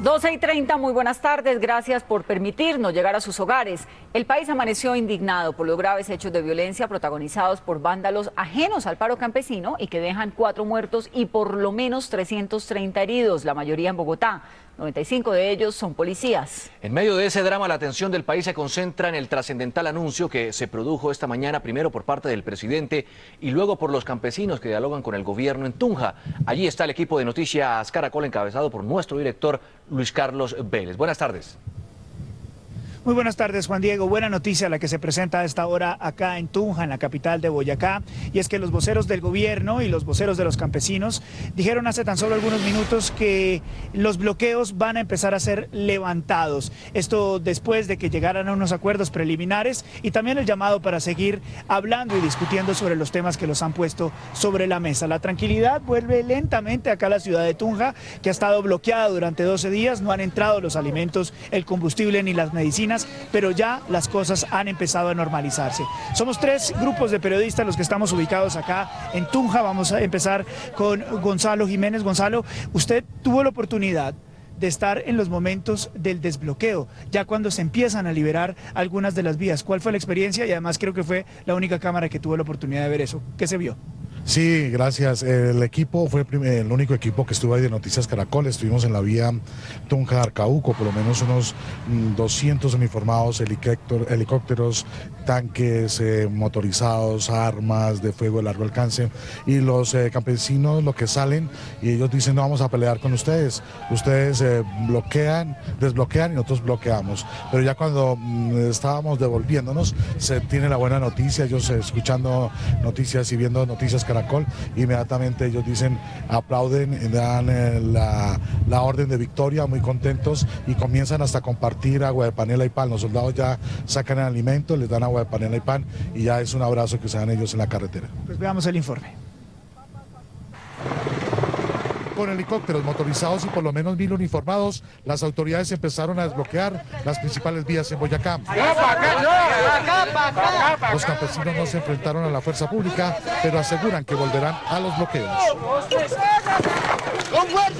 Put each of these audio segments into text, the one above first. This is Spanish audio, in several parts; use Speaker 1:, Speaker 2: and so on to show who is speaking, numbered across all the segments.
Speaker 1: 12:30, muy buenas tardes. Gracias por permitirnos llegar a sus hogares. El país amaneció indignado por los graves hechos de violencia protagonizados por vándalos ajenos al paro campesino y que dejan 4 muertos y por lo menos 330 heridos, la mayoría en Bogotá. 95 de ellos son policías.
Speaker 2: En medio de ese drama, la atención del país se concentra en el trascendental anuncio que se produjo esta mañana, primero por parte del presidente y luego por los campesinos que dialogan con el gobierno en Tunja. Allí está el equipo de Noticias Caracol encabezado por nuestro director Luis Carlos Vélez. Buenas tardes.
Speaker 3: Muy buenas tardes, Juan Diego. Buena noticia la que se presenta a esta hora acá en Tunja, en la capital de Boyacá, y es que los voceros del gobierno y los voceros de los campesinos dijeron hace tan solo algunos minutos que los bloqueos van a empezar a ser levantados. Esto después de que llegaran a unos acuerdos preliminares y también el llamado para seguir hablando y discutiendo sobre los temas que los han puesto sobre la mesa. La tranquilidad vuelve lentamente acá a la ciudad de Tunja, que ha estado bloqueada durante 12 días, no han entrado los alimentos, el combustible ni las medicinas, pero ya las cosas han empezado a normalizarse. Somos 3 grupos de periodistas los que estamos ubicados acá en Tunja. Vamos a empezar con Gonzalo Jiménez. Gonzalo, usted tuvo la oportunidad de estar en los momentos del desbloqueo, ya cuando se empiezan a liberar algunas de las vías. ¿Cuál fue la experiencia? Y además creo que fue la única cámara que tuvo la oportunidad de ver eso. ¿Qué se vio?
Speaker 4: Sí, gracias. El equipo fue el único equipo que estuvo ahí de Noticias Caracol. Estuvimos en la vía Tunja-Arcauco, por lo menos unos 200 uniformados, helicópteros, tanques motorizados, armas de fuego de largo alcance. Y los campesinos lo que salen y ellos dicen: no vamos a pelear con ustedes. Ustedes bloquean, desbloquean y nosotros bloqueamos. Pero ya cuando estábamos devolviéndonos, se tiene la buena noticia. Ellos escuchando noticias y viendo Noticias Caracol, inmediatamente ellos dicen, aplauden, dan la orden de victoria, muy contentos, y comienzan hasta a compartir agua de panela y pan. Los soldados ya sacan el alimento, les dan agua de panela y pan, y ya es un abrazo que se dan ellos en la carretera.
Speaker 3: Pues veamos el informe.
Speaker 4: Con helicópteros motorizados y por lo menos 1000 uniformados, las autoridades empezaron a desbloquear las principales vías en Boyacá. Los campesinos no se enfrentaron a la fuerza pública, pero aseguran que volverán a los bloqueos.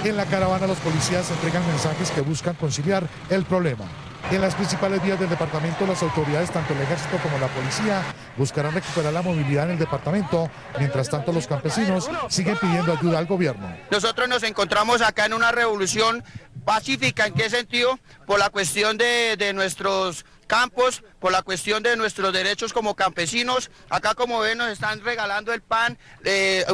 Speaker 4: En la caravana los policías entregan mensajes que buscan conciliar el problema. En las principales vías del departamento, las autoridades, tanto el ejército como la policía, buscarán recuperar la movilidad en el departamento. Mientras tanto, los campesinos siguen pidiendo ayuda al gobierno.
Speaker 5: Nosotros nos encontramos acá en una revolución pacífica. ¿En qué sentido? Por la cuestión de nuestros campos, por la cuestión de nuestros derechos como campesinos. Acá, como ven, nos están regalando el pan,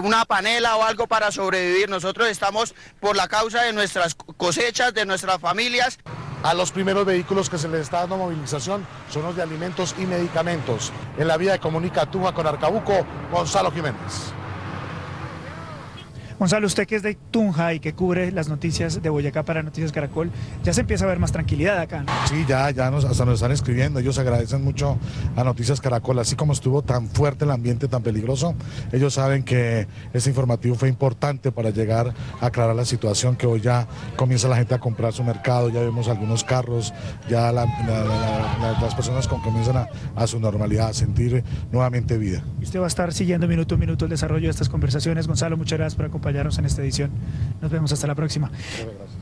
Speaker 5: una panela o algo para sobrevivir. Nosotros estamos por la causa de nuestras cosechas, de nuestras familias.
Speaker 4: A los primeros vehículos que se les está dando movilización son los de alimentos y medicamentos. En la vía de comunica Tunja con Arcauco, Gonzalo Jiménez.
Speaker 3: Gonzalo, usted que es de Tunja y que cubre las noticias de Boyacá para Noticias Caracol, ya se empieza a ver más tranquilidad acá, ¿no?
Speaker 4: Sí, hasta nos están escribiendo. Ellos agradecen mucho a Noticias Caracol, así como estuvo tan fuerte el ambiente, tan peligroso. Ellos saben que este informativo fue importante para llegar a aclarar la situación, que hoy ya comienza la gente a comprar su mercado, ya vemos algunos carros, ya las personas comienzan a su normalidad, a sentir nuevamente vida.
Speaker 3: Usted va a estar siguiendo minuto a minuto el desarrollo de estas conversaciones. Gonzalo, muchas gracias por acompañarnos en esta edición. Nos vemos hasta la próxima.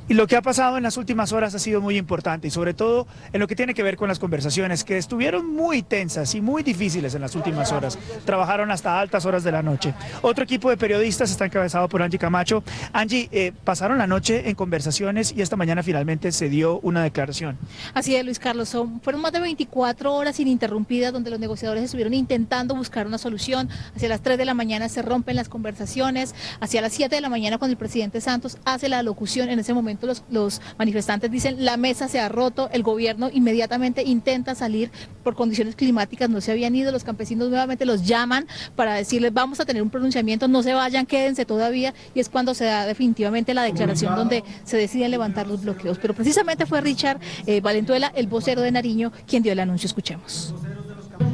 Speaker 3: Y lo que ha pasado en las últimas horas ha sido muy importante, y sobre todo en lo que tiene que ver con las conversaciones, que estuvieron muy tensas y muy difíciles en las últimas horas. Trabajaron hasta altas horas de la noche. Otro equipo de periodistas está encabezado por Angie Camacho. Angie, pasaron la noche en conversaciones y esta mañana finalmente se dio una declaración.
Speaker 6: Así es, Luis Carlos. Fueron más de 24 horas ininterrumpidas donde los negociadores estuvieron intentando buscar una solución. Hacia las 3 de la mañana se rompen las conversaciones. Hacia las 7 de la mañana, cuando el presidente Santos hace la alocución, en ese momento los manifestantes dicen: la mesa se ha roto, el gobierno inmediatamente intenta salir por condiciones climáticas, no se habían ido, los campesinos nuevamente los llaman para decirles: vamos a tener un pronunciamiento, no se vayan, quédense todavía, y es cuando se da definitivamente la declaración donde se deciden levantar los bloqueos. Pero precisamente fue Richard Valenzuela, el vocero de Nariño, quien dio el anuncio. Escuchemos.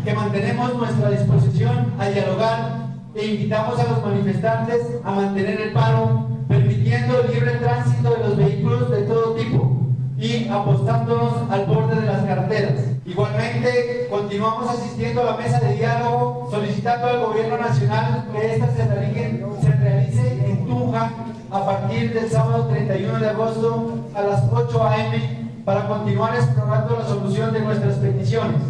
Speaker 7: Que mantenemos nuestra disposición a dialogar e invitamos a los manifestantes a mantener el paro, permitiendo el libre tránsito de los vehículos de todo tipo y apostándonos al borde de las carreteras. Igualmente, continuamos asistiendo a la mesa de diálogo, solicitando al gobierno nacional que esta se realice en Tunja Tunja a partir del sábado 31 de agosto a las 8 a.m. para continuar explorando la solución de nuestras peticiones.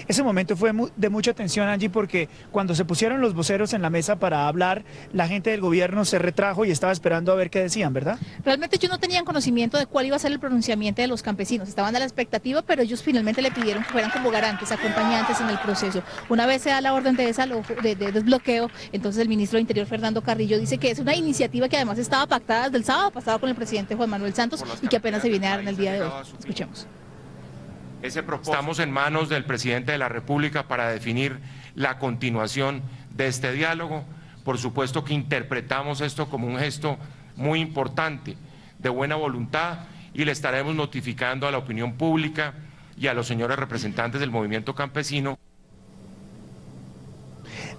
Speaker 3: Ese momento fue de mucha tensión, Angie, porque cuando se pusieron los voceros en la mesa para hablar, la gente del gobierno se retrajo y estaba esperando a ver qué decían, ¿verdad?
Speaker 6: Realmente ellos no tenían conocimiento de cuál iba a ser el pronunciamiento de los campesinos, estaban a la expectativa, pero ellos finalmente le pidieron que fueran como garantes, acompañantes en el proceso. Una vez se da la orden de desbloqueo, entonces el ministro de Interior, Fernando Carrillo, dice que es una iniciativa que además estaba pactada desde el sábado pasado con el presidente Juan Manuel Santos y que apenas se viene a dar en el día de hoy. Escuchemos.
Speaker 8: Estamos en manos del presidente de la República para definir la continuación de este diálogo. Por supuesto que interpretamos esto como un gesto muy importante de buena voluntad y le estaremos notificando a la opinión pública y a los señores representantes del movimiento campesino.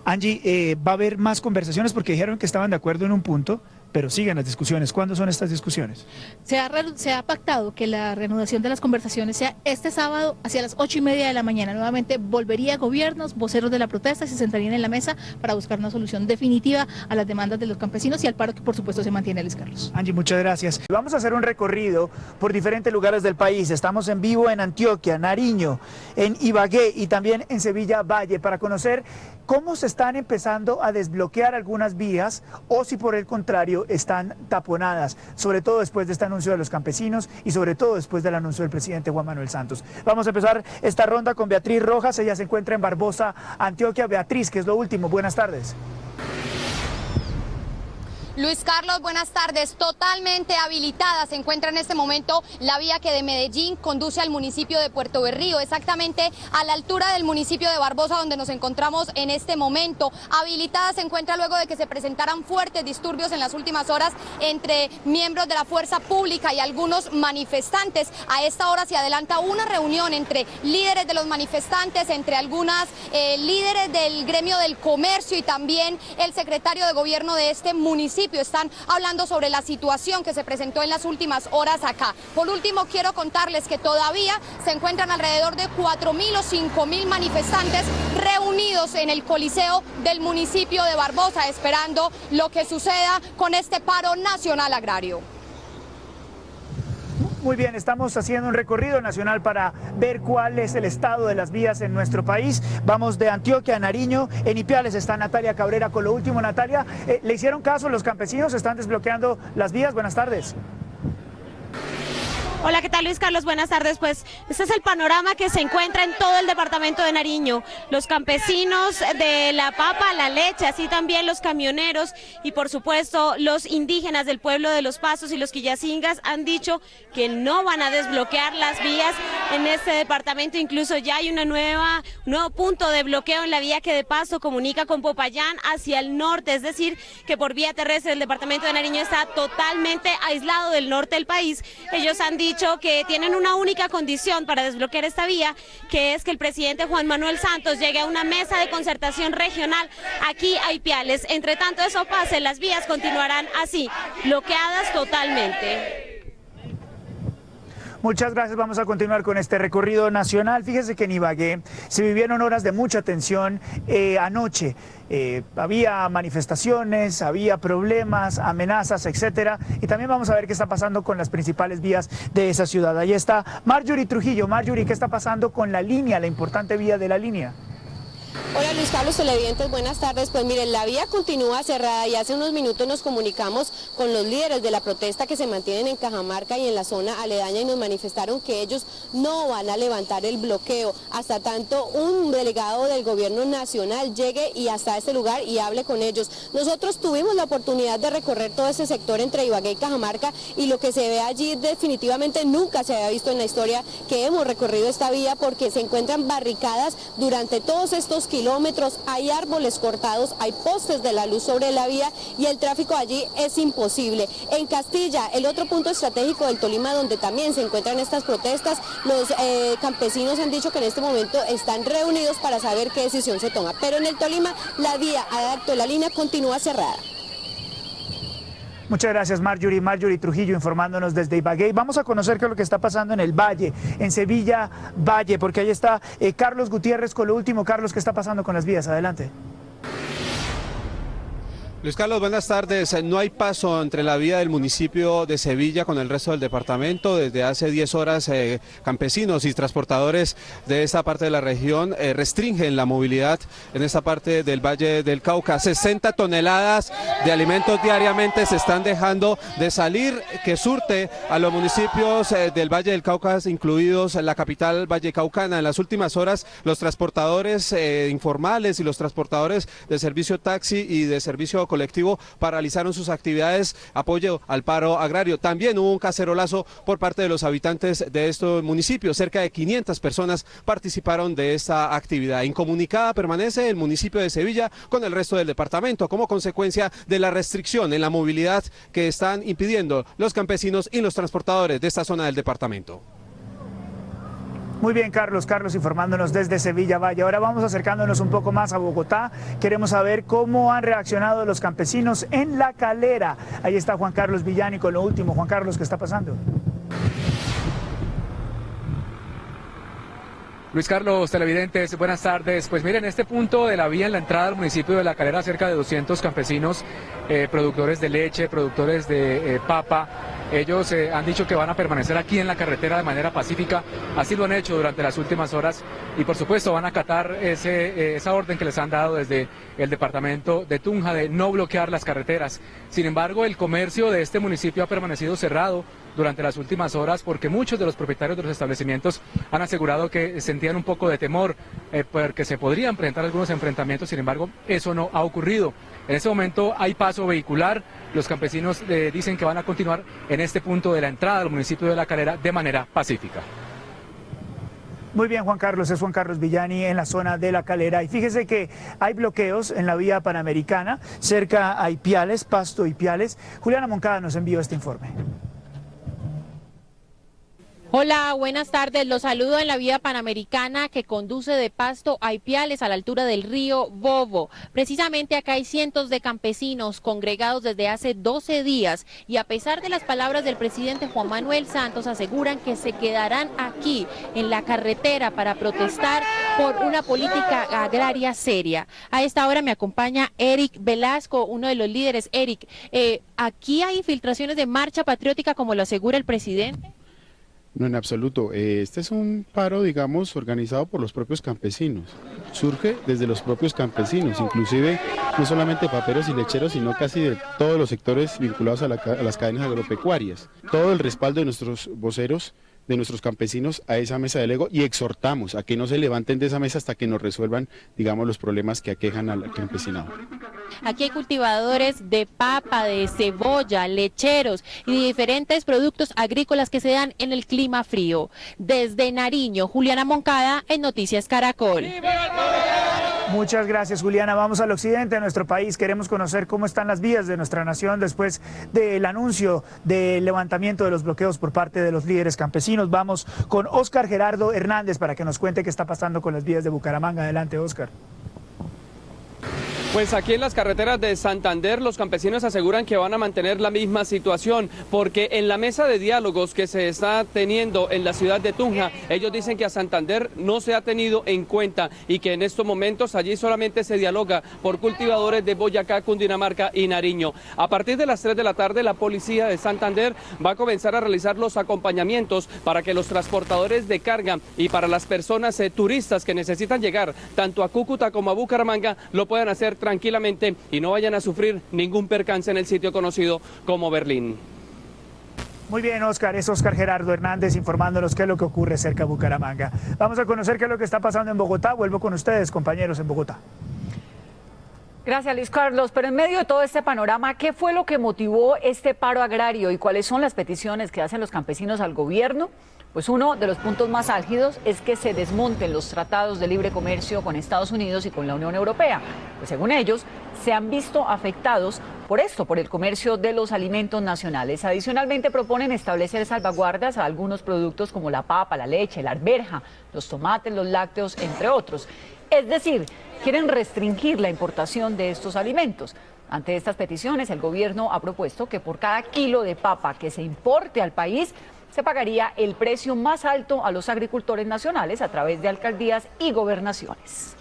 Speaker 3: Angie, ¿va a haber más conversaciones? Porque dijeron que estaban de acuerdo en un punto, pero siguen las discusiones. ¿Cuándo son estas discusiones?
Speaker 6: Se ha pactado que la reanudación de las conversaciones sea este sábado hacia las 8:30 de la mañana. Nuevamente volvería gobiernos, voceros de la protesta, se sentarían en la mesa para buscar una solución definitiva a las demandas de los campesinos y al paro que por supuesto se mantiene, Luis Carlos.
Speaker 3: Angie, muchas gracias. Vamos a hacer un recorrido por diferentes lugares del país. Estamos en vivo en Antioquia, Nariño, en Ibagué y también en Sevilla Valle para conocer cómo se están empezando a desbloquear algunas vías o si por el contrario están taponadas, sobre todo después de este anuncio de los campesinos y sobre todo después del anuncio del presidente Juan Manuel Santos. Vamos a empezar esta ronda con Beatriz Rojas, ella se encuentra en Barbosa, Antioquia. Beatriz, ¿qué es lo último? Buenas tardes.
Speaker 9: Luis Carlos, buenas tardes. Totalmente habilitada se encuentra en este momento la vía que de Medellín conduce al municipio de Puerto Berrío, exactamente a la altura del municipio de Barbosa, donde nos encontramos en este momento. Habilitada se encuentra luego de que se presentaran fuertes disturbios en las últimas horas entre miembros de la fuerza pública y algunos manifestantes. A esta hora se adelanta una reunión entre líderes de los manifestantes, entre algunas líderes del gremio del comercio y también el secretario de gobierno de este municipio. Están hablando sobre la situación que se presentó en las últimas horas acá. Por último, quiero contarles que todavía se encuentran alrededor de 4.000 o 5.000 manifestantes reunidos en el Coliseo del municipio de Barbosa, esperando lo que suceda con este paro nacional agrario.
Speaker 3: Muy bien, estamos haciendo un recorrido nacional para ver cuál es el estado de las vías en nuestro país. Vamos de Antioquia a Nariño. En Ipiales está Natalia Cabrera con lo último. Natalia, ¿le hicieron caso los campesinos? ¿Están desbloqueando las vías? Buenas tardes.
Speaker 10: Hola, ¿qué tal, Luis Carlos? Buenas tardes. Pues este es el panorama que se encuentra en todo el departamento de Nariño. Los campesinos de la papa, la leche, así también los camioneros y por supuesto los indígenas del pueblo de Los Pasos y los Quillacingas han dicho que no van a desbloquear las vías en este departamento. Incluso ya hay un nuevo punto de bloqueo en la vía que de paso comunica con Popayán hacia el norte, es decir, que por vía terrestre el departamento de Nariño está totalmente aislado del norte del país. Ellos han dicho que tienen una única condición para desbloquear esta vía, que es que el presidente Juan Manuel Santos llegue a una mesa de concertación regional aquí a Ipiales. Entre tanto eso pase, las vías continuarán así, bloqueadas totalmente.
Speaker 3: Muchas gracias, vamos a continuar con este recorrido nacional. Fíjese que en Ibagué se vivieron horas de mucha tensión anoche. Había manifestaciones, había problemas, amenazas, etcétera. Y también vamos a ver qué está pasando con las principales vías de esa ciudad. Ahí está Marjorie Trujillo. Marjorie, ¿qué está pasando con la línea, la importante vía de la línea?
Speaker 11: Hola Luis Carlos, televidentes, buenas tardes. Pues miren, la vía continúa cerrada y hace unos minutos nos comunicamos con los líderes de la protesta que se mantienen en Cajamarca y en la zona aledaña y nos manifestaron que ellos no van a levantar el bloqueo hasta tanto un delegado del gobierno nacional llegue y hasta este lugar y hable con ellos. Nosotros tuvimos la oportunidad de recorrer todo ese sector entre Ibagué y Cajamarca y lo que se ve allí definitivamente nunca se había visto en la historia que hemos recorrido esta vía, porque se encuentran barricadas durante todos estos kilómetros, hay árboles cortados, hay postes de la luz sobre la vía y el tráfico allí es imposible. En Castilla, el otro punto estratégico del Tolima donde también se encuentran estas protestas, los campesinos han dicho que en este momento están reunidos para saber qué decisión se toma, pero en el Tolima la vía adapto la línea continúa cerrada.
Speaker 3: Muchas gracias, Marjorie. Marjorie Trujillo informándonos desde Ibagué. Vamos a conocer qué es lo que está pasando en el Valle, en Sevilla Valle, porque ahí está Carlos Gutiérrez con lo último. Carlos, ¿qué está pasando con las vías? Adelante.
Speaker 12: Luis Carlos, buenas tardes. No hay paso entre la vía del municipio de Sevilla con el resto del departamento. Desde hace 10 horas, campesinos y transportadores de esta parte de la región restringen la movilidad en esta parte del Valle del Cauca. 60 toneladas de alimentos diariamente se están dejando de salir, que surte a los municipios del Valle del Cauca, incluidos la capital vallecaucana. En las últimas horas, los transportadores informales y los transportadores de servicio taxi y de servicio colectivo paralizaron sus actividades, apoyo al paro agrario. También hubo un cacerolazo por parte de los habitantes de estos municipios. Cerca de 500 personas participaron de esta actividad. Incomunicada permanece el municipio de Sevilla con el resto del departamento como consecuencia de la restricción en la movilidad que están impidiendo los campesinos y los transportadores de esta zona del departamento.
Speaker 3: Muy bien, Carlos informándonos desde Sevilla Valle. Ahora vamos acercándonos un poco más a Bogotá. Queremos saber cómo han reaccionado los campesinos en La Calera. Ahí está Juan Carlos Villani con lo último. Juan Carlos, ¿qué está pasando?
Speaker 13: Luis Carlos, televidentes, buenas tardes. Pues miren, este punto de la vía en la entrada al municipio de La Calera, cerca de 200 campesinos, productores de leche, productores de papa. Ellos han dicho que van a permanecer aquí en la carretera de manera pacífica, así lo han hecho durante las últimas horas y por supuesto van a acatar esa orden que les han dado desde el departamento de Tunja de no bloquear las carreteras. Sin embargo, el comercio de este municipio ha permanecido cerrado durante las últimas horas porque muchos de los propietarios de los establecimientos han asegurado que sentían un poco de temor porque se podrían presentar algunos enfrentamientos. Sin embargo, eso no ha ocurrido. En este momento hay paso vehicular. Los campesinos dicen que van a continuar en este punto de la entrada al municipio de La Calera de manera pacífica.
Speaker 3: Muy bien, Juan Carlos, es Juan Carlos Villani en la zona de La Calera. Y fíjese que hay bloqueos en la vía panamericana, cerca a Ipiales, Pasto Ipiales. Juliana Moncada nos envió este informe.
Speaker 14: Hola, buenas tardes. Los saludo en la vía panamericana que conduce de Pasto a Ipiales a la altura del río Bobo. Precisamente acá hay cientos de campesinos congregados desde hace 12 días y a pesar de las palabras del presidente Juan Manuel Santos aseguran que se quedarán aquí en la carretera para protestar por una política agraria seria. A esta hora me acompaña Eric Velasco, uno de los líderes. Eric, ¿aquí hay infiltraciones de marcha patriótica como lo asegura el presidente?
Speaker 15: No, en absoluto. Este es un paro, digamos, organizado por los propios campesinos. Surge desde los propios campesinos, inclusive no solamente paperos y lecheros, sino casi de todos los sectores vinculados a las cadenas agropecuarias. Todo el respaldo de nuestros voceros, de nuestros campesinos a esa mesa del ego y exhortamos a que no se levanten de esa mesa hasta que nos resuelvan, digamos, los problemas que aquejan al campesinado.
Speaker 14: Aquí hay cultivadores de papa, de cebolla, lecheros y de diferentes productos agrícolas que se dan en el clima frío. Desde Nariño, Juliana Moncada en Noticias Caracol.
Speaker 3: Muchas gracias, Juliana. Vamos al occidente de nuestro país. Queremos conocer cómo están las vías de nuestra nación después del anuncio del levantamiento de los bloqueos por parte de los líderes campesinos. Vamos con Óscar Gerardo Hernández para que nos cuente qué está pasando con las vías de Bucaramanga. Adelante, Óscar.
Speaker 16: Pues aquí en las carreteras de Santander los campesinos aseguran que van a mantener la misma situación porque en la mesa de diálogos que se está teniendo en la ciudad de Tunja, ellos dicen que a Santander no se ha tenido en cuenta y que en estos momentos allí solamente se dialoga por cultivadores de Boyacá, Cundinamarca y Nariño. A partir de las 3 de la tarde la policía de Santander va a comenzar a realizar los acompañamientos para que los transportadores de carga y para las personas turistas que necesitan llegar tanto a Cúcuta como a Bucaramanga lo puedan hacer tranquilamente y no vayan a sufrir ningún percance en el sitio conocido como Berlín.
Speaker 3: Muy bien, Óscar, es Óscar Gerardo Hernández informándonos qué es lo que ocurre cerca de Bucaramanga. Vamos a conocer qué es lo que está pasando en Bogotá. Vuelvo con ustedes, compañeros, en Bogotá.
Speaker 1: Gracias, Luis Carlos. Pero en medio de todo este panorama, ¿qué fue lo que motivó este paro agrario y cuáles son las peticiones que hacen los campesinos al gobierno? Pues uno de los puntos más álgidos es que se desmonten los tratados de libre comercio con Estados Unidos y con la Unión Europea. Pues según ellos, se han visto afectados por esto, por el comercio de los alimentos nacionales. Adicionalmente proponen establecer salvaguardas a algunos productos como la papa, la leche, la arveja, los tomates, los lácteos, entre otros. Es decir, quieren restringir la importación de estos alimentos. Ante estas peticiones, el gobierno ha propuesto que por cada kilo de papa que se importe al país, se pagaría el precio más alto a los agricultores nacionales a través de alcaldías y gobernaciones.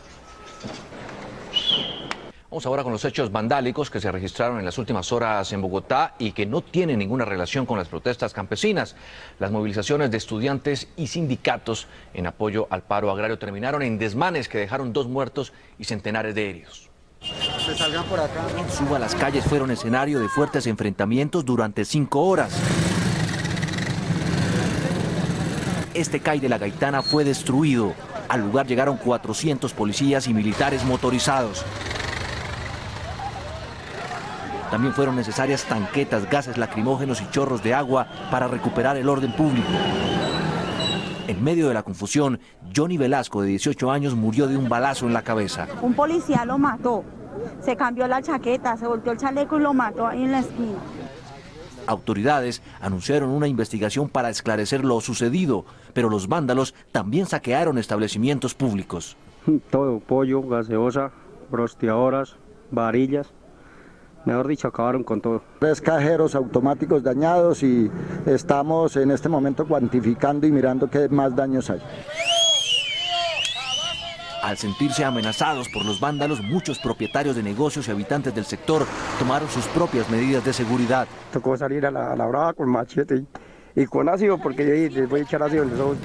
Speaker 2: Vamos ahora con los hechos vandálicos que se registraron en las últimas horas en Bogotá y que no tienen ninguna relación con las protestas campesinas. Las movilizaciones de estudiantes y sindicatos en apoyo al paro agrario terminaron en desmanes que dejaron 2 muertos y centenares de heridos.
Speaker 17: Se salgan por acá.
Speaker 18: En Suba, las calles fueron escenario de fuertes enfrentamientos durante 5 horas. Este CAI de la Gaitana fue destruido. Al lugar llegaron 400 policías y militares motorizados. También fueron necesarias tanquetas, gases lacrimógenos y chorros de agua para recuperar el orden público. En medio de la confusión, Johnny Velasco, de 18 años, murió de un balazo en la cabeza.
Speaker 19: Un policía lo mató, se cambió la chaqueta, se volteó el chaleco y lo mató ahí en la esquina.
Speaker 18: Autoridades anunciaron una investigación para esclarecer lo sucedido, pero los vándalos también saquearon establecimientos públicos.
Speaker 20: Todo, pollo, gaseosa, rosteadoras, varillas. Mejor dicho, acabaron con todo.
Speaker 17: 3 cajeros automáticos dañados y estamos en este momento cuantificando y mirando qué más daños hay.
Speaker 18: Al sentirse amenazados por los vándalos, muchos propietarios de negocios y habitantes del sector tomaron sus propias medidas de seguridad.
Speaker 20: Tocó salir a la brava con machete y con ácido, porque yo les voy a echar ácido en los ojos.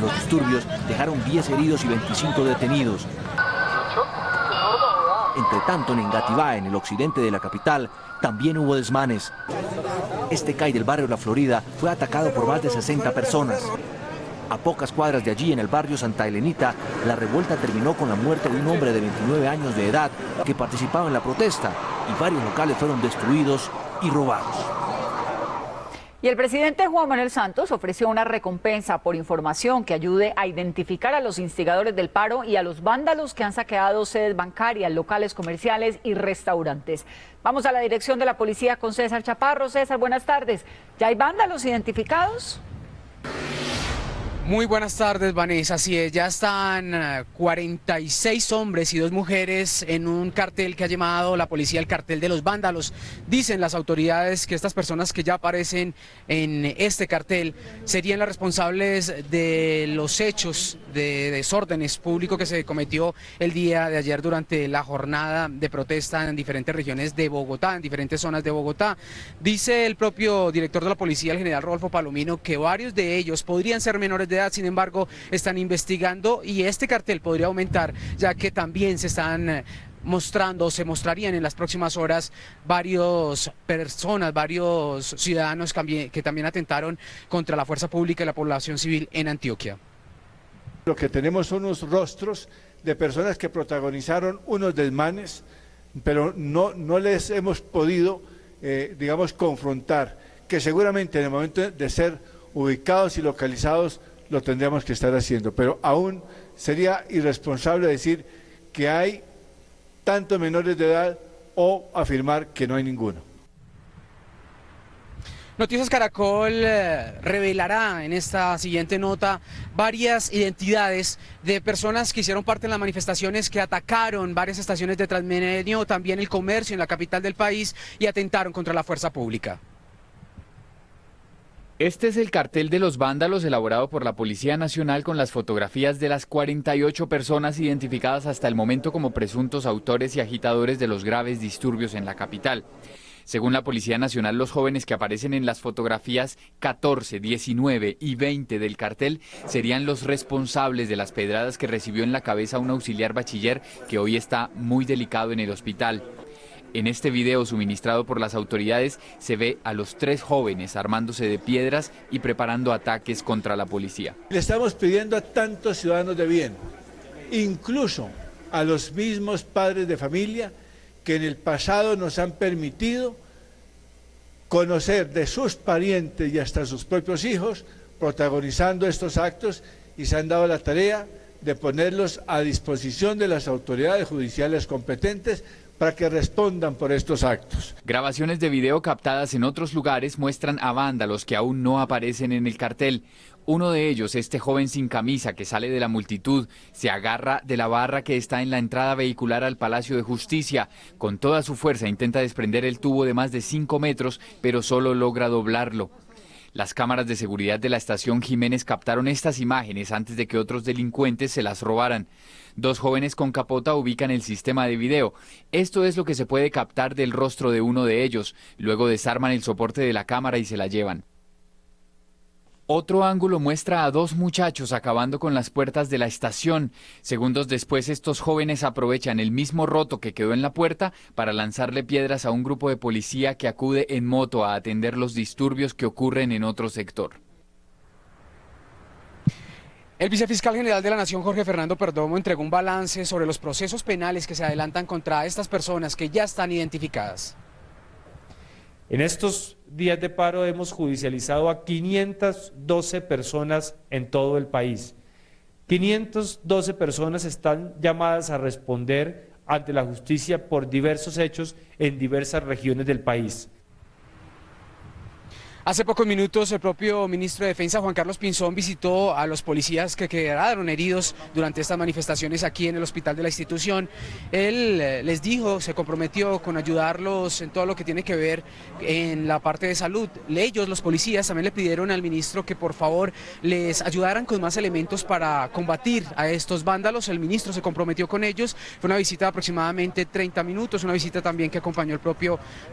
Speaker 18: Los disturbios dejaron 10 heridos y 25 detenidos. Entre tanto, en Engativá, en el occidente de la capital, también hubo desmanes. Este CAI del barrio La Florida fue atacado por más de 60 personas. A pocas cuadras de allí, en el barrio Santa Elenita, la revuelta terminó con la muerte de un hombre de 29 años de edad que participaba en la protesta y varios locales fueron destruidos y robados.
Speaker 1: Y el presidente Juan Manuel Santos ofreció una recompensa por información que ayude a identificar a los instigadores del paro y a los vándalos que han saqueado sedes bancarias, locales comerciales y restaurantes. Vamos a la dirección de la policía con César Chaparro. César, buenas tardes. ¿Ya hay vándalos identificados?
Speaker 21: Muy buenas tardes, Vanessa. Así es, ya están 46 hombres y 2 mujeres en un cartel que ha llamado la policía el cartel de los vándalos. Dicen las autoridades que estas personas que ya aparecen en este cartel serían las responsables de los hechos de desórdenes públicos que se cometió el día de ayer durante la jornada de protesta en diferentes regiones de Bogotá, en diferentes zonas de Bogotá. Dice el propio director de la policía, el general Rodolfo Palomino, que varios de ellos podrían ser menores de edad, sin embargo, están investigando y este cartel podría aumentar, ya que también se están mostrando, se mostrarían en las próximas horas varios personas, varios ciudadanos que también atentaron contra la fuerza pública y la población civil en Antioquia.
Speaker 22: Lo que tenemos son unos rostros de personas que protagonizaron unos desmanes, pero no les hemos podido, digamos, confrontar, que seguramente en el momento de ser ubicados y localizados lo tendríamos que estar haciendo, pero aún sería irresponsable decir que hay tantos menores de edad o afirmar que no hay ninguno.
Speaker 21: Noticias Caracol revelará en esta siguiente nota varias identidades de personas que hicieron parte en las manifestaciones que atacaron varias estaciones de Transmilenio, también el comercio en la capital del país y atentaron contra la fuerza pública.
Speaker 23: Este es el cartel de los vándalos elaborado por la Policía Nacional con las fotografías de las 48 personas identificadas hasta el momento como presuntos autores y agitadores de los graves disturbios en la capital. Según la Policía Nacional, los jóvenes que aparecen en las fotografías 14, 19 y 20 del cartel serían los responsables de las pedradas que recibió en la cabeza un auxiliar bachiller que hoy está muy delicado en el hospital. En este video suministrado por las autoridades se ve a los 3 jóvenes armándose de piedras y preparando ataques contra la policía.
Speaker 22: Le estamos pidiendo a tantos ciudadanos de bien, incluso a los mismos padres de familia, que en el pasado nos han permitido conocer de sus parientes y hasta sus propios hijos protagonizando estos actos y se han dado la tarea de ponerlos a disposición de las autoridades judiciales competentes para que respondan por estos actos.
Speaker 23: Grabaciones de video captadas en otros lugares muestran a vándalos que aún no aparecen en el cartel. Uno de ellos, este joven sin camisa que sale de la multitud, se agarra de la barra que está en la entrada vehicular al Palacio de Justicia. Con toda su fuerza intenta desprender el tubo de más de 5 metros, pero solo logra doblarlo. Las cámaras de seguridad de la estación Jiménez captaron estas imágenes antes de que otros delincuentes se las robaran. 2 jóvenes con capota ubican el sistema de video. Esto es lo que se puede captar del rostro de uno de ellos. Luego desarman el soporte de la cámara y se la llevan. Otro ángulo muestra a 2 muchachos acabando con las puertas de la estación. Segundos después, estos jóvenes aprovechan el mismo roto que quedó en la puerta para lanzarle piedras a un grupo de policía que acude en moto a atender los disturbios que ocurren en otro sector.
Speaker 21: El vicefiscal general de la Nación, Jorge Fernando Perdomo, entregó un balance sobre los procesos penales que se adelantan contra estas personas que ya están identificadas.
Speaker 4: En estos días de paro hemos judicializado a 512 personas en todo el país. 512 personas están llamadas a responder ante la justicia por diversos hechos en diversas regiones del país.
Speaker 21: Hace pocos minutos el propio ministro de Defensa, Juan Carlos Pinzón, visitó a los policías que quedaron heridos durante estas manifestaciones aquí en el hospital de la institución. Él les dijo, se comprometió con ayudarlos en todo lo que tiene que ver en la parte de salud. Ellos, los policías, también le pidieron al ministro que por favor les ayudaran con más elementos para combatir a estos vándalos. El ministro se comprometió con ellos. Fue una visita de aproximadamente 30 minutos, una visita también que acompañó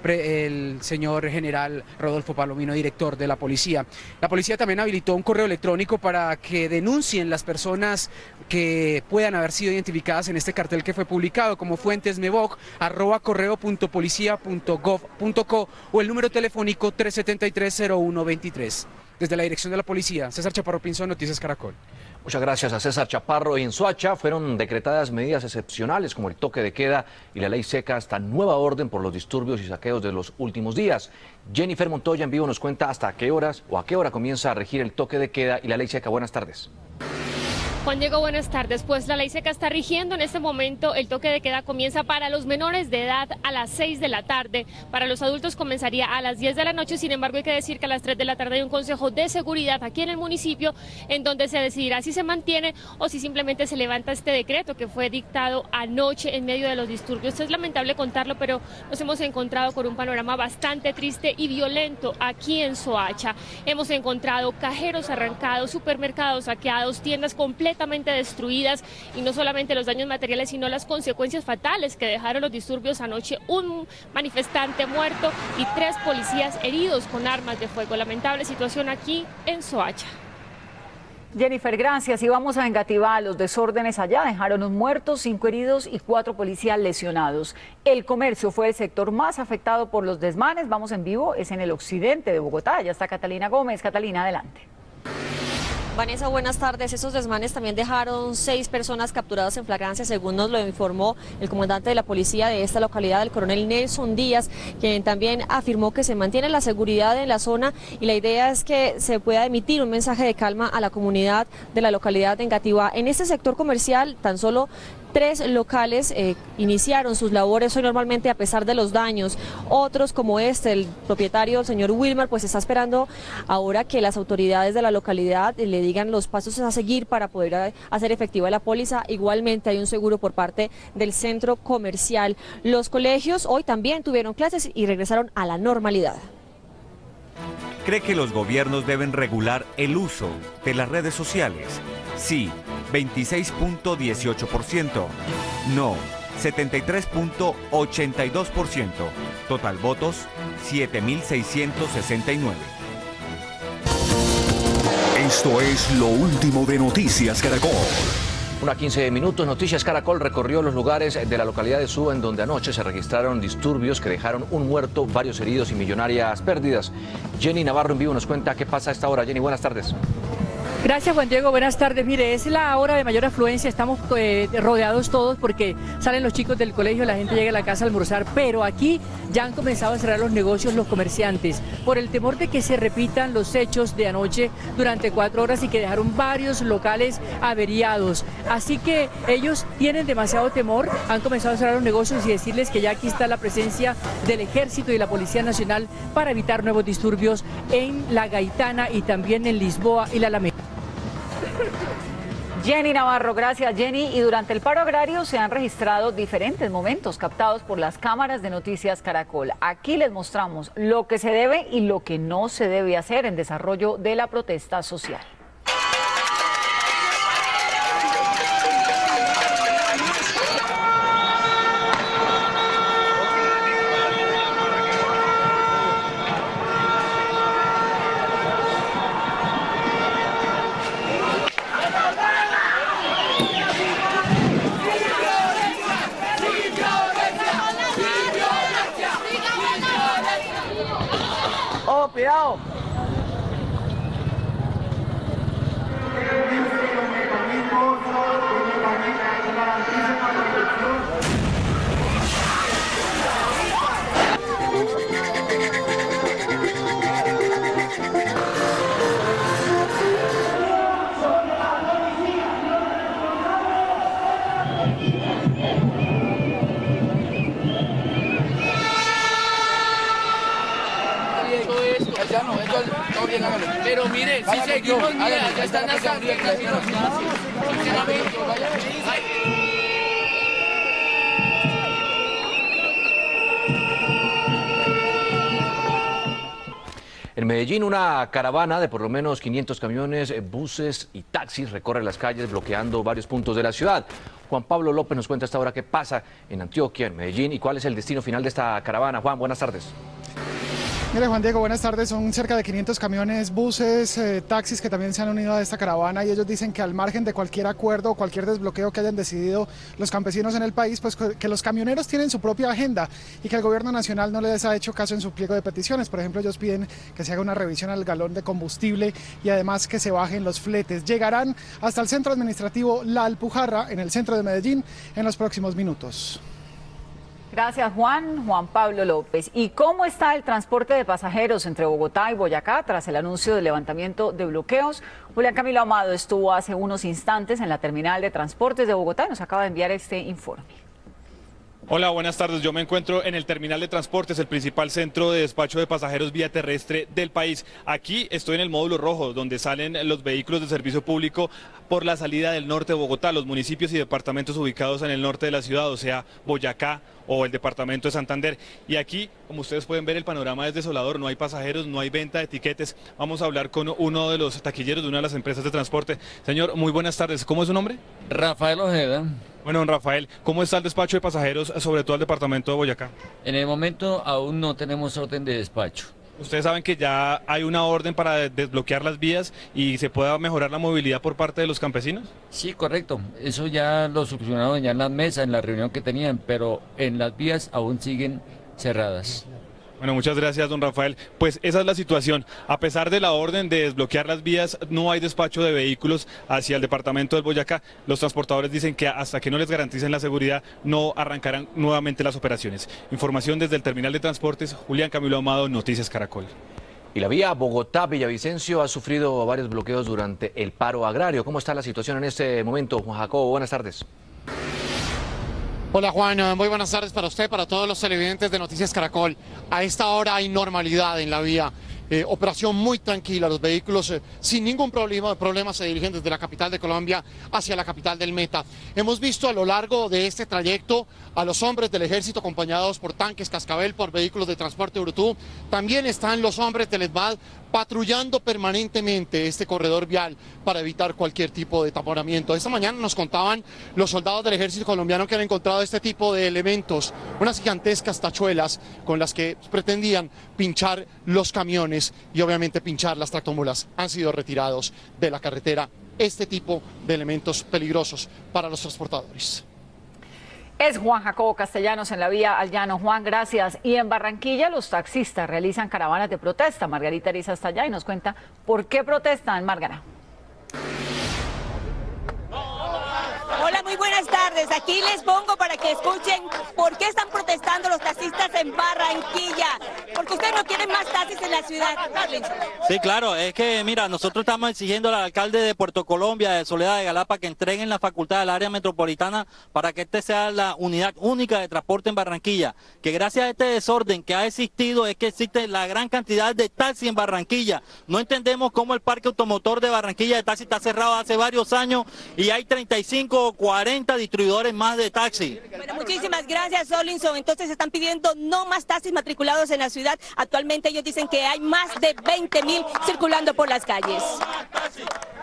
Speaker 21: el señor general Rodolfo Palomino, director de la policía. La policía también habilitó un correo electrónico para que denuncien las personas que puedan haber sido identificadas en este cartel que fue publicado, como fuentesmeboc@correo.policia.gov.co o el número telefónico 373-0123. Desde la dirección de la policía, César Chaparro Pinzón, Noticias Caracol.
Speaker 2: Muchas gracias a César Chaparro. En Soacha fueron decretadas medidas excepcionales como el toque de queda y la ley seca hasta nueva orden por los disturbios y saqueos de los últimos días. Jennifer Montoya en vivo nos cuenta hasta qué horas o a qué hora comienza a regir el toque de queda y la ley seca. Buenas tardes.
Speaker 5: Juan Diego, buenas tardes. Pues la ley seca está rigiendo en este momento. El toque de queda comienza para los menores de edad a las 6 de la tarde. Para los adultos comenzaría a las 10 de la noche. Sin embargo, hay que decir que a las 3 de la tarde hay un consejo de seguridad aquí en el municipio en donde se decidirá si se mantiene o si simplemente se levanta este decreto que fue dictado anoche en medio de los disturbios. Es lamentable contarlo, pero nos hemos encontrado con un panorama bastante triste y violento aquí en Soacha. Hemos encontrado cajeros arrancados, supermercados saqueados, tiendas completamente destruidas y no solamente los daños materiales sino las consecuencias fatales que dejaron los disturbios anoche, un manifestante muerto y 3 policías heridos con armas de fuego. Lamentable situación aquí en Soacha.
Speaker 1: Jennifer, gracias. Y vamos a Engativá. Los desórdenes allá dejaron un muerto, 5 heridos y 4 policías lesionados. El comercio fue el sector más afectado por los desmanes. Vamos en vivo, es en el occidente de Bogotá. Ya está Catalina Gómez. Catalina, adelante.
Speaker 7: Vanessa, buenas tardes. Esos desmanes también dejaron 6 personas capturadas en flagrancia, según nos lo informó el comandante de la policía de esta localidad, el coronel Nelson Díaz, quien también afirmó que se mantiene la seguridad en la zona y la idea es que se pueda emitir un mensaje de calma a la comunidad de la localidad de Engativá. En este sector comercial, tan solo 3 locales iniciaron sus labores hoy normalmente a pesar de los daños. Otros como el propietario, el señor Wilmer, pues está esperando ahora que las autoridades de la localidad le digan los pasos a seguir para poder hacer efectiva la póliza. Igualmente hay un seguro por parte del centro comercial. Los colegios hoy también tuvieron clases y regresaron a la normalidad.
Speaker 24: ¿Cree que los gobiernos deben regular el uso de las redes sociales? Sí, 26.18%. No, 73.82%. Total votos, 7.669.
Speaker 25: Esto es lo último de Noticias Caracol.
Speaker 2: 1:15 minutos. Noticias Caracol recorrió los lugares de la localidad de Suba en donde anoche se registraron disturbios que dejaron un muerto, varios heridos y millonarias pérdidas. Jenny Navarro en vivo nos cuenta qué pasa a esta hora. Jenny, buenas tardes.
Speaker 26: Gracias, Juan Diego. Buenas tardes. Mire, es la hora de mayor afluencia. Estamos rodeados todos porque salen los chicos del colegio, la gente llega a la casa a almorzar, pero aquí ya han comenzado a cerrar los negocios los comerciantes por el temor de que se repitan los hechos de anoche durante 4 horas y que dejaron varios locales averiados. Así que ellos tienen demasiado temor, han comenzado a cerrar los negocios y decirles que ya aquí está la presencia del Ejército y la Policía Nacional para evitar nuevos disturbios en La Gaitana y también en Lisboa y La Alameda.
Speaker 1: Jenny Navarro, gracias Jenny. Y durante el paro agrario se han registrado diferentes momentos captados por las cámaras de Noticias Caracol. Aquí les mostramos lo que se debe y lo que no se debe hacer en desarrollo de la protesta social.
Speaker 6: Cuidado. Pero mire, si seguimos, mira, ya están sacando casi los casos.
Speaker 2: En Medellín, una caravana de por lo menos 500 camiones, buses y taxis recorre las calles bloqueando varios puntos de la ciudad. Juan Pablo López nos cuenta hasta ahora qué pasa en Antioquia, en Medellín y cuál es el destino final de esta caravana. Juan, buenas tardes.
Speaker 8: Mire, Juan Diego, buenas tardes. Son cerca de 500 camiones, buses, taxis que también se han unido a esta caravana y ellos dicen que al margen de cualquier acuerdo o cualquier desbloqueo que hayan decidido los campesinos en el país, pues que los camioneros tienen su propia agenda y que el gobierno nacional no les ha hecho caso en su pliego de peticiones. Por ejemplo, ellos piden que se haga una revisión al galón de combustible y además que se bajen los fletes. Llegarán hasta el centro administrativo La Alpujarra, en el centro de Medellín, en los próximos minutos.
Speaker 1: Gracias, Juan. Juan Pablo López. ¿Y cómo está el transporte de pasajeros entre Bogotá y Boyacá tras el anuncio del levantamiento de bloqueos? Julián Camilo Amado estuvo hace unos instantes en la terminal de transportes de Bogotá y nos acaba de enviar este informe.
Speaker 9: Hola, buenas tardes. Yo me encuentro en el terminal de transportes, el principal centro de despacho de pasajeros vía terrestre del país. Aquí estoy en el módulo rojo, donde salen los vehículos de servicio público por la salida del norte de Bogotá, los municipios y departamentos ubicados en el norte de la ciudad, o sea, Boyacá o el departamento de Santander. Y aquí, como ustedes pueden ver, el panorama es desolador, no hay pasajeros, no hay venta de tiquetes. Vamos a hablar con uno de los taquilleros de una de las empresas de transporte. Señor, muy buenas tardes. ¿Cómo es su nombre?
Speaker 10: Rafael Ojeda.
Speaker 9: Bueno, don Rafael, ¿cómo está el despacho de pasajeros, sobre todo el departamento de Boyacá?
Speaker 10: En el momento aún no tenemos orden de despacho.
Speaker 9: Ustedes saben que ya hay una orden para desbloquear las vías y se pueda mejorar la movilidad por parte de los campesinos.
Speaker 10: Sí, correcto. Eso ya lo solucionaron ya en las mesas, en la reunión que tenían, pero en las vías aún siguen cerradas.
Speaker 9: Bueno, muchas gracias, don Rafael. Pues esa es la situación. A pesar de la orden de desbloquear las vías, no hay despacho de vehículos hacia el departamento del Boyacá. Los transportadores dicen que hasta que no les garanticen la seguridad, no arrancarán nuevamente las operaciones. Información desde el terminal de transportes, Julián Camilo Amado, Noticias Caracol.
Speaker 2: Y la vía Bogotá-Villavicencio ha sufrido varios bloqueos durante el paro agrario. ¿Cómo está la situación en este momento, Juan Jacobo? Buenas tardes.
Speaker 11: Hola Juan, muy buenas tardes para usted, para todos los televidentes de Noticias Caracol. A esta hora hay normalidad en la vía, operación muy tranquila, los vehículos sin ningún problema se dirigen desde la capital de Colombia hacia la capital del Meta. Hemos visto a lo largo de este trayecto a los hombres del ejército acompañados por tanques Cascabel, por vehículos de transporte Urutú. También están los hombres del ESMAD patrullando permanentemente este corredor vial para evitar cualquier tipo de taponamiento. Esta mañana nos contaban los soldados del ejército colombiano que han encontrado este tipo de elementos, unas gigantescas tachuelas con las que pretendían pinchar los camiones y obviamente pinchar las tractomulas. Han sido retirados de la carretera este tipo de elementos peligrosos para los transportadores.
Speaker 1: Es Juan Jacobo Castellanos en la vía al llano. Juan, gracias. Y en Barranquilla los taxistas realizan caravanas de protesta. Margarita Ariza está allá y nos cuenta por qué protestan, Margarita.
Speaker 12: Hola, muy
Speaker 3: buenas tardes. Aquí les pongo para que escuchen por qué están protestando los taxistas en Barranquilla. Porque ustedes no quieren más taxis en la ciudad.
Speaker 12: Sí, claro, es que mira, nosotros estamos exigiendo al alcalde de Puerto Colombia, de Soledad de Galapa, que entreguen la facultad del área metropolitana para que este sea la unidad única de transporte en Barranquilla. Que gracias a este desorden que ha existido es que existe la gran cantidad de taxis en Barranquilla. No entendemos cómo el parque automotor de Barranquilla de taxi está cerrado hace varios años y hay 35 o 40 distribuidores más de taxi.
Speaker 3: Bueno, muchísimas gracias, Solinson. Entonces están pidiendo no más taxis matriculados en la ciudad. Actualmente ellos dicen que hay más de 20.000 circulando por las calles.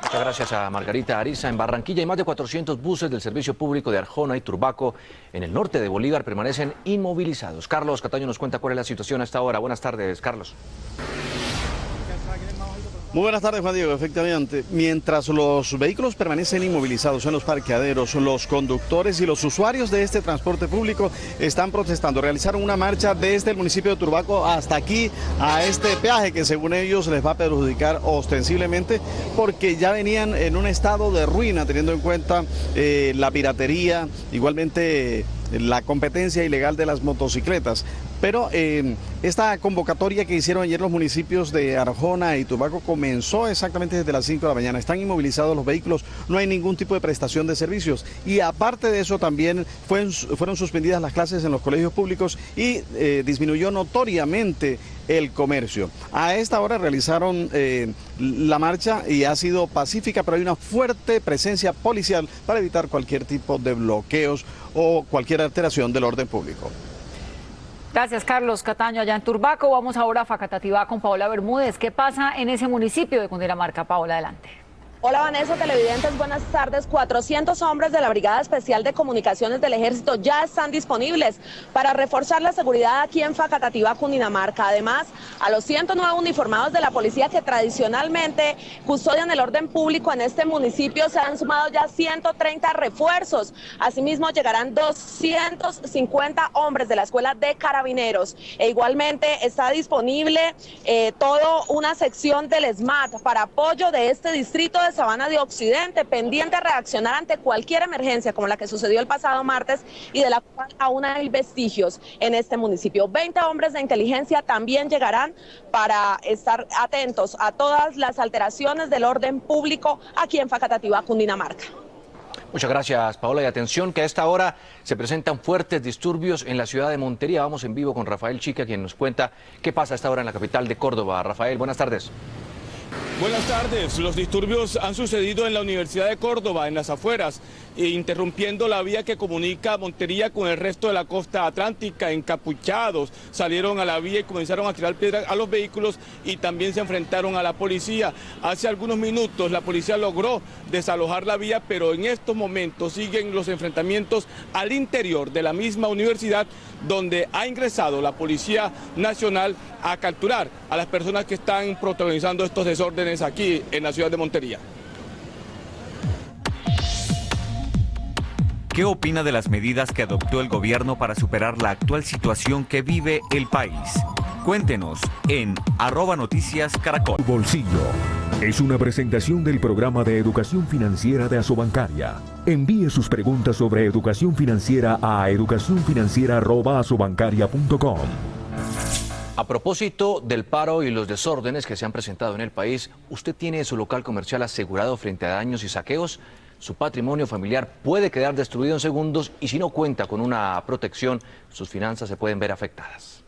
Speaker 2: Muchas gracias a Margarita Ariza. En Barranquilla hay más de 400 buses del servicio público de Arjona y Turbaco en el norte de Bolívar permanecen inmovilizados. Carlos Cataño nos cuenta cuál es la situación a esta hora. Buenas tardes, Carlos.
Speaker 13: Muy buenas tardes, Juan Diego. Efectivamente, mientras los vehículos permanecen inmovilizados en los parqueaderos, los conductores y los usuarios de este transporte público están protestando. Realizaron una marcha desde el municipio de Turbaco hasta aquí, a este peaje que según ellos les va a perjudicar ostensiblemente porque ya venían en un estado de ruina, teniendo en cuenta la piratería, igualmente la competencia ilegal de las motocicletas. Pero esta convocatoria que hicieron ayer los municipios de Arjona y Turbaco comenzó exactamente desde las 5 de la mañana. Están inmovilizados los vehículos, no hay ningún tipo de prestación de servicios. Y aparte de eso también fueron suspendidas las clases en los colegios públicos y disminuyó notoriamente el comercio. A esta hora realizaron la marcha y ha sido pacífica, pero hay una fuerte presencia policial para evitar cualquier tipo de bloqueos o cualquier alteración del orden público.
Speaker 1: Gracias, Carlos Cataño, allá en Turbaco. Vamos ahora a Facatativá con Paola Bermúdez. ¿Qué pasa en ese municipio de Cundinamarca? Paola, adelante.
Speaker 14: Hola Vanessa, televidentes, buenas tardes. 400 hombres de la Brigada Especial de Comunicaciones del Ejército ya están disponibles para reforzar la seguridad aquí en Facatativá, Cundinamarca. Además, a los 109 uniformados de la policía que tradicionalmente custodian el orden público en este municipio se han sumado ya 130 refuerzos. Asimismo, llegarán 250 hombres de la Escuela de Carabineros. E igualmente está disponible toda una sección del SMAT para apoyo de este distrito de Sabana de Occidente, pendiente a reaccionar ante cualquier emergencia como la que sucedió el pasado martes y de la cual aún hay vestigios en este municipio. 20 hombres de inteligencia también llegarán para estar atentos a todas las alteraciones del orden público aquí en Facatativá, Cundinamarca.
Speaker 2: Muchas gracias, Paola. Y atención que a esta hora se presentan fuertes disturbios en la ciudad de Montería. Vamos en vivo con Rafael Chica, quien nos cuenta qué pasa a esta hora en la capital de Córdoba. Rafael, buenas tardes.
Speaker 15: Buenas tardes. Los disturbios han sucedido en la Universidad de Córdoba, en las afueras, interrumpiendo la vía que comunica Montería con el resto de la costa atlántica. Encapuchados salieron a la vía y comenzaron a tirar piedras a los vehículos y también se enfrentaron a la policía. Hace algunos minutos la policía logró desalojar la vía, pero en estos momentos siguen los enfrentamientos al interior de la misma universidad, donde ha ingresado la Policía Nacional a capturar a las personas que están protagonizando estos desórdenes aquí en la ciudad de Montería.
Speaker 24: ¿Qué opina de las medidas que adoptó el gobierno para superar la actual situación que vive el país? Cuéntenos en @noticiascaracol.
Speaker 25: Bolsillo es una presentación del programa de educación financiera de Asobancaria. Envíe sus preguntas sobre educación financiera a educacionfinanciera@asobancaria.com.
Speaker 2: A propósito del paro y los desórdenes que se han presentado en el país, ¿usted tiene su local comercial asegurado frente a daños y saqueos? Su patrimonio familiar puede quedar destruido en segundos y si no cuenta con una protección, sus finanzas se pueden ver afectadas.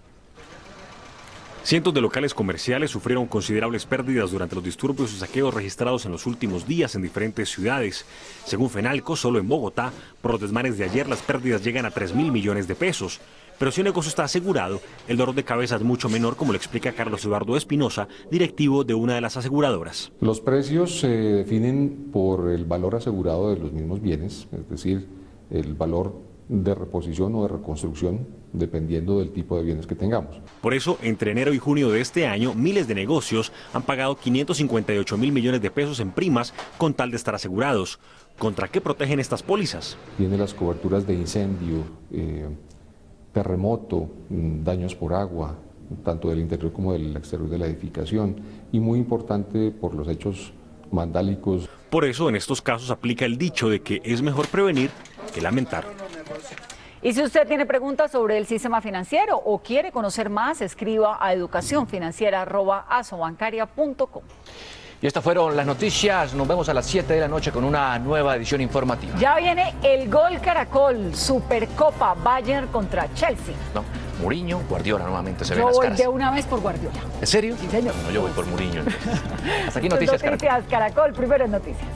Speaker 16: Cientos de locales comerciales sufrieron considerables pérdidas durante los disturbios y saqueos registrados en los últimos días en diferentes ciudades. Según Fenalco, solo en Bogotá, por los desmanes de ayer, las pérdidas llegan a 3.000 millones de pesos. Pero si un negocio está asegurado, el dolor de cabeza es mucho menor, como lo explica Carlos Eduardo Espinosa, directivo de una de las aseguradoras.
Speaker 27: Los precios se definen por el valor asegurado de los mismos bienes, es decir, el valor de reposición o de reconstrucción, dependiendo del tipo de bienes que tengamos.
Speaker 16: Por eso, entre enero y junio de este año, miles de negocios han pagado 558.000 millones de pesos en primas con tal de estar asegurados. ¿Contra qué protegen estas pólizas?
Speaker 27: Tiene las coberturas de incendio, terremoto, daños por agua, tanto del interior como del exterior de la edificación, y muy importante por los hechos vandálicos.
Speaker 16: Por eso en estos casos aplica el dicho de que es mejor prevenir que lamentar.
Speaker 1: Y si usted tiene preguntas sobre el sistema financiero o quiere conocer más, escriba a educacionfinanciera@asobancaria.com.
Speaker 2: Y estas fueron las noticias. Nos vemos a las 7 de la noche con una nueva edición informativa.
Speaker 1: Ya viene el Gol Caracol, Supercopa Bayern contra Chelsea.
Speaker 2: No, Mourinho, Guardiola nuevamente se ven
Speaker 1: Yo
Speaker 2: las
Speaker 1: voy
Speaker 2: caras.
Speaker 1: de una vez por Guardiola.
Speaker 2: ¿En serio?
Speaker 1: Sí, señor.
Speaker 2: No, yo voy por Mourinho. Hasta aquí Noticias Caracol.
Speaker 1: Noticias Caracol, primero en noticias.